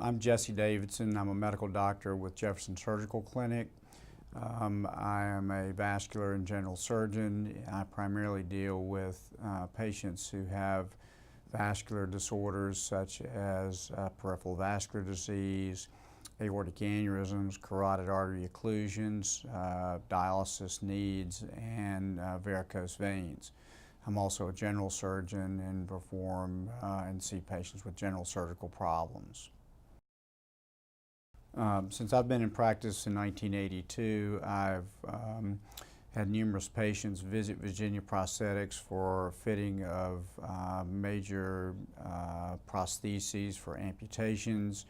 I'm Jesse Davidson. I'm a medical doctor with Jefferson Surgical Clinic. I am a vascular and general surgeon. I primarily deal with patients who have vascular disorders such as peripheral vascular disease, aortic aneurysms, carotid artery occlusions, dialysis needs, and varicose veins. I'm also a general surgeon and perform and see patients with general surgical problems. Since I've been in practice in 1982, I've had numerous patients visit Virginia Prosthetics for fitting of major prostheses for amputations,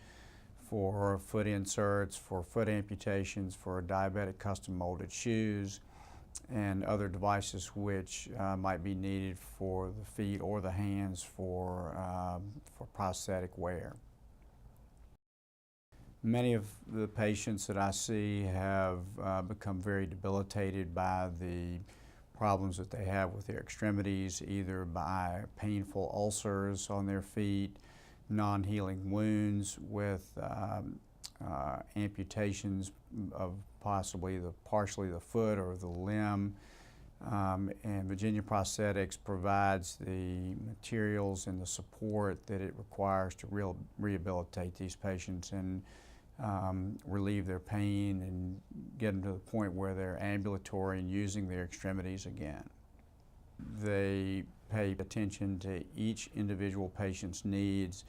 for foot inserts, for foot amputations, for diabetic custom molded shoes, and other devices which might be needed for the feet or the hands for prosthetic wear. Many of the patients that I see have become very debilitated by the problems that they have with their extremities, either by painful ulcers on their feet, non-healing wounds with amputations of possibly partially the foot or the limb. And Virginia Prosthetics provides the materials and the support that it requires to rehabilitate these patients and relieve their pain and get them to the point where they're ambulatory and using their extremities again. They pay attention to each individual patient's needs.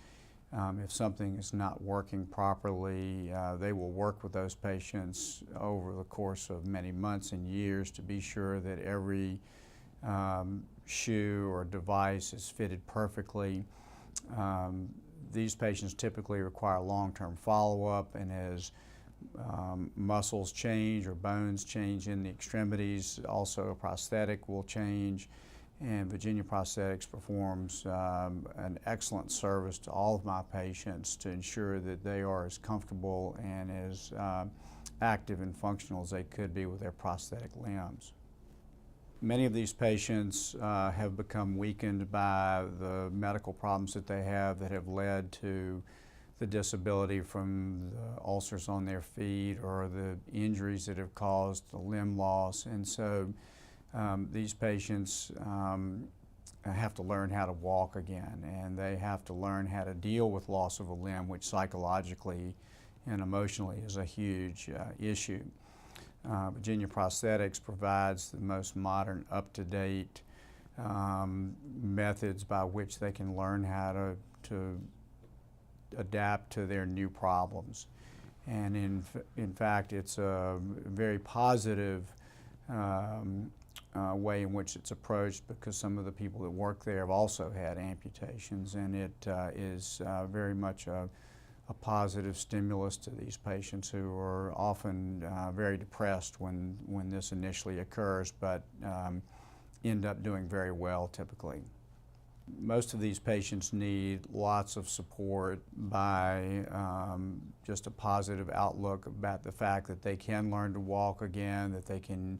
If something is not working properly, they will work with those patients over the course of many months and years to be sure that every shoe or device is fitted perfectly. These patients typically require long-term follow-up, and as muscles change or bones change in the extremities, also a prosthetic will change. And Virginia Prosthetics performs an excellent service to all of my patients to ensure that they are as comfortable and as active and functional as they could be with their prosthetic limbs. Many of these patients have become weakened by the medical problems that they have that have led to the disability from the ulcers on their feet or the injuries that have caused the limb loss. And so these patients have to learn how to walk again, and they have to learn how to deal with loss of a limb, which psychologically and emotionally is a huge issue. Virginia Prosthetics provides the most modern, up-to-date methods by which they can learn how to adapt to their new problems. And in fact, it's a very positive way in which it's approached, because some of the people that work there have also had amputations, and it is very much a positive stimulus to these patients who are often very depressed when this initially occurs, but end up doing very well typically. Most of these patients need lots of support by just a positive outlook about the fact that they can learn to walk again, that they can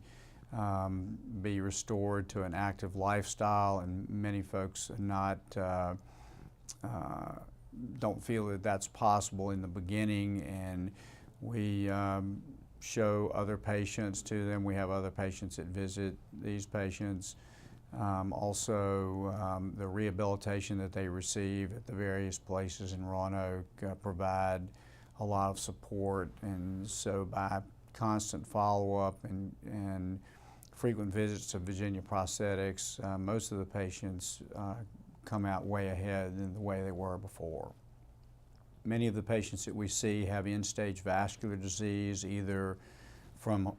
be restored to an active lifestyle, and many folks are don't feel that that's possible in the beginning, and we show other patients to them. We have other patients that visit these patients. Also, the rehabilitation that they receive at the various places in Roanoke provide a lot of support, and so by constant follow-up and frequent visits to Virginia Prosthetics, most of the patients come out way ahead than the way they were before. Many of the patients that we see have end-stage vascular disease, either from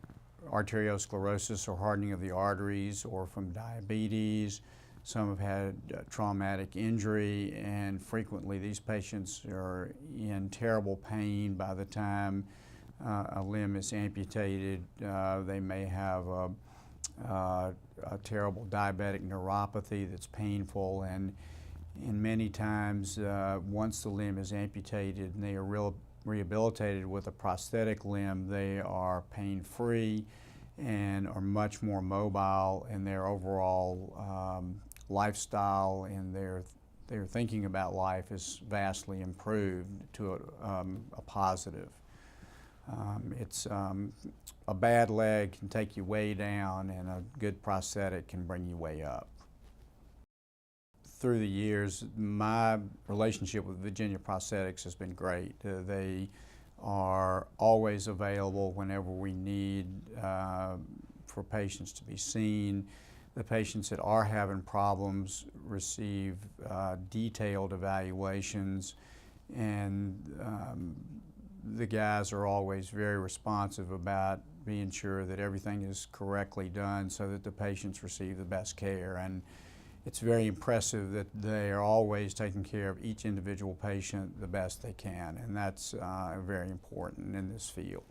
arteriosclerosis or hardening of the arteries, or from diabetes. Some have had traumatic injury, and frequently these patients are in terrible pain by the time a limb is amputated. They may have a terrible diabetic neuropathy that's painful, and many times once the limb is amputated and they are rehabilitated with a prosthetic limb, they are pain-free and are much more mobile in their overall lifestyle and their they're thinking about life is vastly improved to a positive. A bad leg can take you way down, and a good prosthetic can bring you way up. Through the years, my relationship with Virginia Prosthetics has been great. They are always available whenever we need for patients to be seen. The patients that are having problems receive detailed evaluations, and the guys are always very responsive about being sure that everything is correctly done so that the patients receive the best care. And it's very impressive that they are always taking care of each individual patient the best they can, and that's very important in this field.